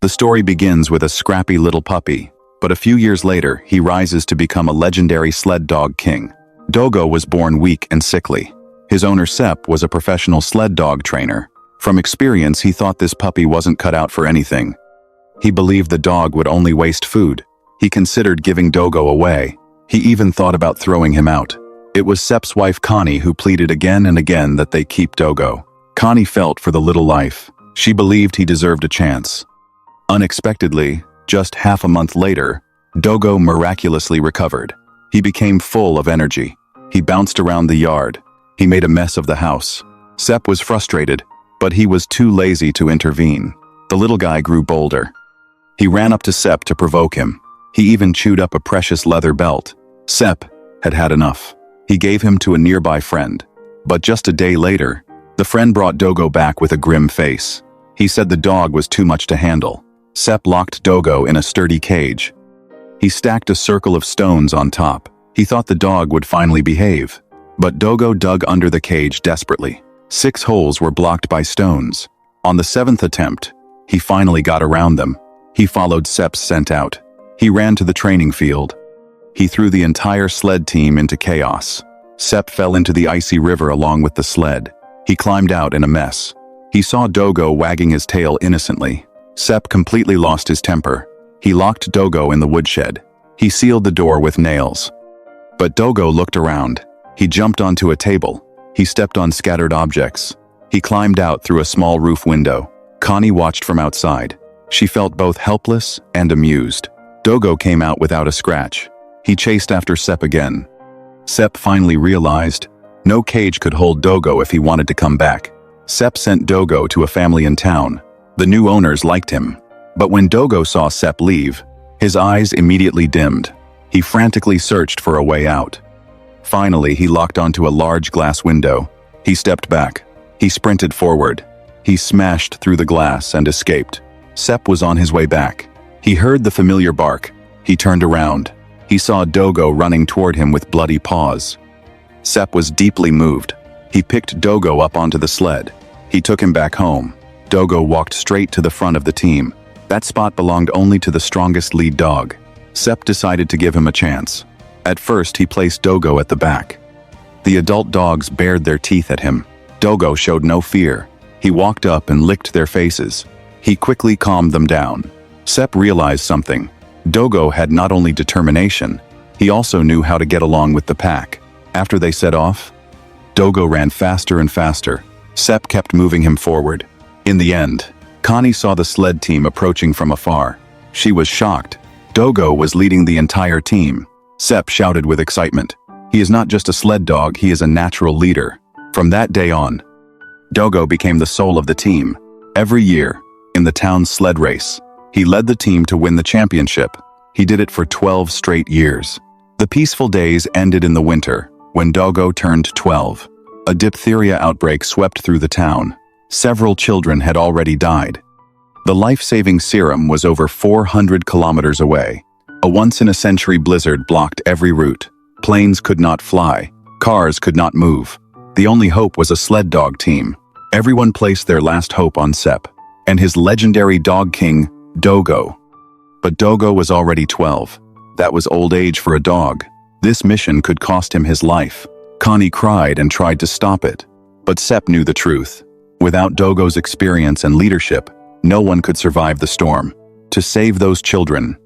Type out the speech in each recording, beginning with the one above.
The story begins with a scrappy little puppy, but a few years later, he rises to become a legendary sled dog king. Dogo was born weak and sickly. His owner Sepp was a professional sled dog trainer. From experience, he thought this puppy wasn't cut out for anything. He believed the dog would only waste food. He considered giving Dogo away. He even thought about throwing him out. It was Sepp's wife Connie who pleaded again and again that they keep Dogo. Connie felt for the little life. She believed he deserved a chance. Unexpectedly, just half a month later, Dogo miraculously recovered. He became full of energy. He bounced around the yard. He made a mess of the house. Sepp was frustrated, but he was too lazy to intervene. The little guy grew bolder. He ran up to Sepp to provoke him. He even chewed up a precious leather belt. Sepp had had enough. He gave him to a nearby friend. But just a day later, the friend brought Dogo back with a grim face. He said the dog was too much to handle. Sepp locked Dogo in a sturdy cage. He stacked a circle of stones on top. He thought the dog would finally behave. But Dogo dug under the cage desperately. 6 holes were blocked by stones. On the 7th attempt, he finally got around them. He followed Sepp's scent out. He ran to the training field. He threw the entire sled team into chaos. Sepp fell into the icy river along with the sled. He climbed out in a mess. He saw Dogo wagging his tail innocently. Sepp completely lost his temper. He locked Dogo in the woodshed. He sealed the door with nails. But Dogo looked around. He jumped onto a table. He stepped on scattered objects. He climbed out through a small roof window. Connie watched from outside. She felt both helpless and amused. Dogo came out without a scratch. He chased after Sepp again. Sepp finally realized no cage could hold Dogo if he wanted to come back. Sepp sent Dogo to a family in town. The new owners liked him. But when Dogo saw Sepp leave, his eyes immediately dimmed. He frantically searched for a way out. Finally, he locked onto a large glass window. He stepped back. He sprinted forward. He smashed through the glass and escaped. Sepp was on his way back. He heard the familiar bark. He turned around. He saw Dogo running toward him with bloody paws. Sepp was deeply moved. He picked Dogo up onto the sled. He took him back home. Dogo walked straight to the front of the team. That spot belonged only to the strongest lead dog. Sepp decided to give him a chance. At first, he placed Dogo at the back. The adult dogs bared their teeth at him. Dogo showed no fear. He walked up and licked their faces. He quickly calmed them down. Sepp realized something. Dogo had not only determination, he also knew how to get along with the pack. After they set off, Dogo ran faster and faster. Sepp kept moving him forward. In the end, Connie saw the sled team approaching from afar. She was shocked. Dogo was leading the entire team. Sepp shouted with excitement. He is not just a sled dog, he is a natural leader. From that day on, Dogo became the soul of the team. Every year, in the town's sled race, he led the team to win the championship. He did it for 12 straight years. The peaceful days ended in the winter, when Dogo turned 12. A diphtheria outbreak swept through the town. Several children had already died. The life-saving serum was over 400 kilometers away. A once-in-a-century blizzard blocked every route. Planes could not fly. Cars could not move. The only hope was a sled dog team. Everyone placed their last hope on Sepp and his legendary dog king, Dogo. But Dogo was already 12. That was old age for a dog. This mission could cost him his life. Connie cried and tried to stop it. But Sepp knew the truth. Without Dogo's experience and leadership, no one could survive the storm. To save those children,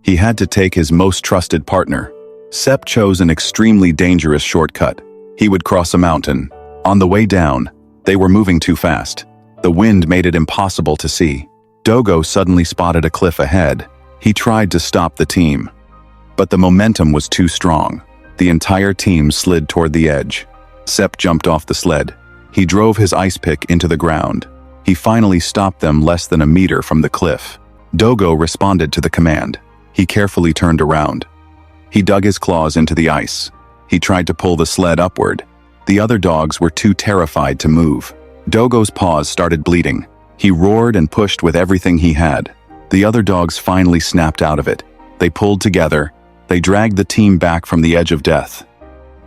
he had to take his most trusted partner. Sepp chose an extremely dangerous shortcut. He would cross a mountain. On the way down, they were moving too fast. The wind made it impossible to see. Dogo suddenly spotted a cliff ahead. He tried to stop the team. But the momentum was too strong. The entire team slid toward the edge. Sepp jumped off the sled. He drove his ice pick into the ground. He finally stopped them less than a meter from the cliff. Dogo responded to the command. He carefully turned around. He dug his claws into the ice. He tried to pull the sled upward. The other dogs were too terrified to move. Dogo's paws started bleeding. He roared and pushed with everything he had. The other dogs finally snapped out of it. They pulled together. They dragged the team back from the edge of death.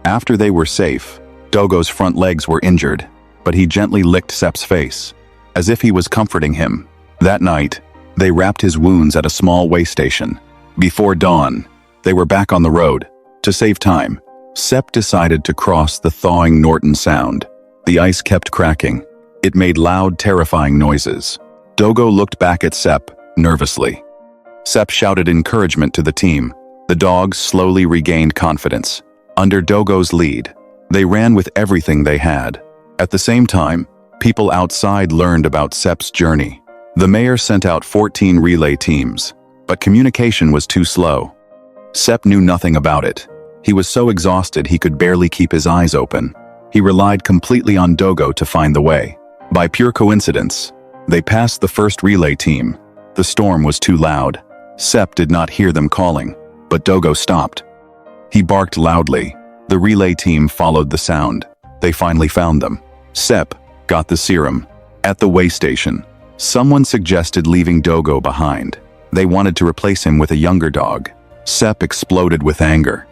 After they were safe, Dogo's front legs were injured, but he gently licked Sepp's face, as if he was comforting him. That night, They wrapped his wounds at a small way station. Before dawn, they were back on the road. To save time, Sepp decided to cross the thawing Norton Sound. The ice kept cracking. It made loud, terrifying noises. Dogo looked back at Sepp, nervously. Sepp shouted encouragement to the team. The dogs slowly regained confidence. Under Dogo's lead, they ran with everything they had. At the same time, people outside learned about Sepp's journey. The mayor sent out 14 relay teams, but communication was too slow. Sepp knew nothing about it. He was so exhausted he could barely keep his eyes open. He relied completely on Dogo to find the way. By pure coincidence, they passed the first relay team. The storm was too loud. Sepp did not hear them calling, but Dogo stopped. He barked loudly. The relay team followed the sound. They finally found them. Sepp got the serum. At the way station, someone suggested leaving Dogo behind. They wanted to replace him with a younger dog. Sepp exploded with anger.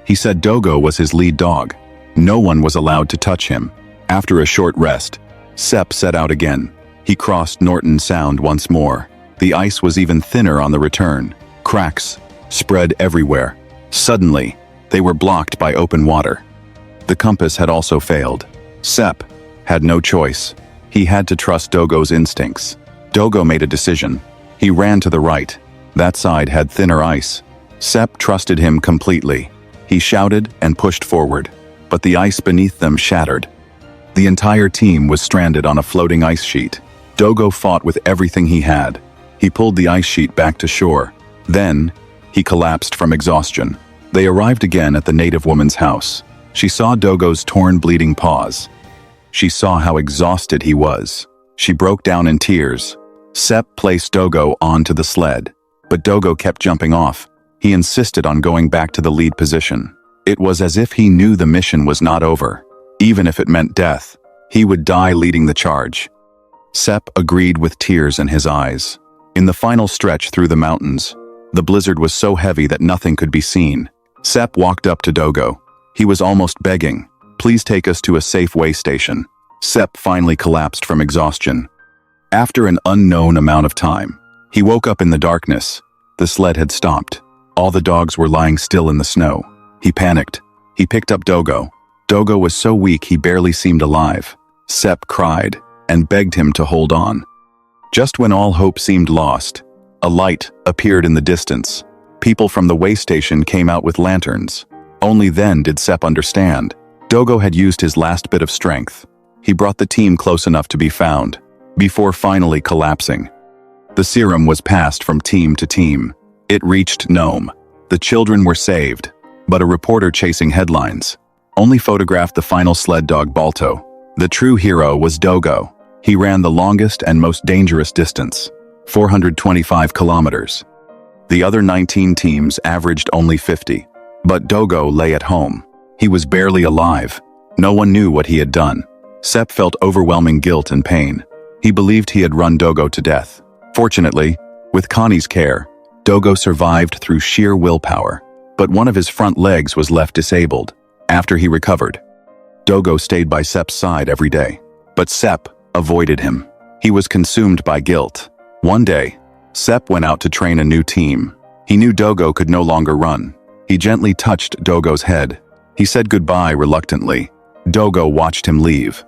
He said Dogo was his lead dog. No one was allowed to touch him. After a short rest, Sepp set out again. He crossed Norton Sound once more. The ice was even thinner on the return. Cracks spread everywhere. Suddenly, they were blocked by open water. The compass had also failed. Sepp had no choice. He had to trust Dogo's instincts. Dogo made a decision. He ran to the right. That side had thinner ice. Sepp trusted him completely. He shouted and pushed forward, but the ice beneath them shattered. The entire team was stranded on a floating ice sheet. Dogo fought with everything he had. He pulled the ice sheet back to shore. Then, he collapsed from exhaustion. They arrived again at the native woman's house. She saw Dogo's torn, bleeding paws. She saw how exhausted he was. She broke down in tears. Sepp placed Dogo onto the sled, but Dogo kept jumping off. He insisted on going back to the lead position. It was as if he knew the mission was not over. Even if it meant death, he would die leading the charge. Sepp agreed with tears in his eyes. In the final stretch through the mountains, the blizzard was so heavy that nothing could be seen. Sepp walked up to Dogo. He was almost begging, "Please take us to a safe way station." Sepp finally collapsed from exhaustion. After an unknown amount of time, he woke up in the darkness. The sled had stopped. All the dogs were lying still in the snow. He panicked. He picked up Dogo. Dogo was so weak he barely seemed alive. Sepp cried and begged him to hold on. Just when all hope seemed lost, a light appeared in the distance. People from the way station came out with lanterns. Only then did Sepp understand. Dogo had used his last bit of strength. He brought the team close enough to be found, before finally collapsing. The serum was passed from team to team. It reached Nome. The children were saved, but a reporter chasing headlines only photographed the final sled dog Balto. The true hero was Dogo. He ran the longest and most dangerous distance, 425 kilometers. The other 19 teams averaged only 50. But Dogo lay at home. He was barely alive. No one knew what he had done. Sepp felt overwhelming guilt and pain. He believed he had run Dogo to death. Fortunately, with Connie's care, Dogo survived through sheer willpower. But one of his front legs was left disabled. After he recovered, Dogo stayed by Sepp's side every day. But Sepp avoided him. He was consumed by guilt. One day, Sepp went out to train a new team. He knew Dogo could no longer run. He gently touched Dogo's head. He said goodbye reluctantly. Dogo watched him leave.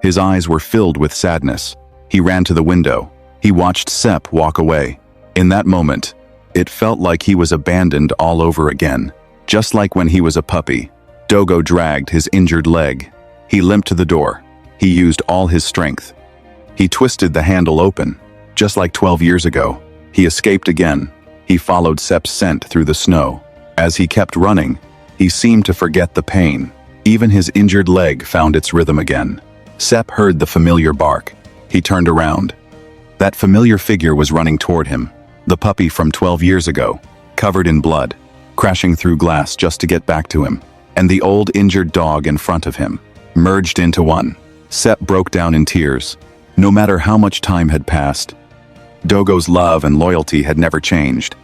His eyes were filled with sadness. He ran to the window. He watched Sepp walk away. In that moment, it felt like he was abandoned all over again. Just like when he was a puppy, Dogo dragged his injured leg. He limped to the door. He used all his strength. He twisted the handle open. Just like 12 years ago, he escaped again. He followed Sepp's scent through the snow. As he kept running, he seemed to forget the pain. Even his injured leg found its rhythm again. Sepp heard the familiar bark. He turned around. That familiar figure was running toward him. The puppy from 12 years ago, covered in blood, crashing through glass just to get back to him. And the old injured dog in front of him, merged into one. Sepp broke down in tears. No matter how much time had passed, Dogo's love and loyalty had never changed.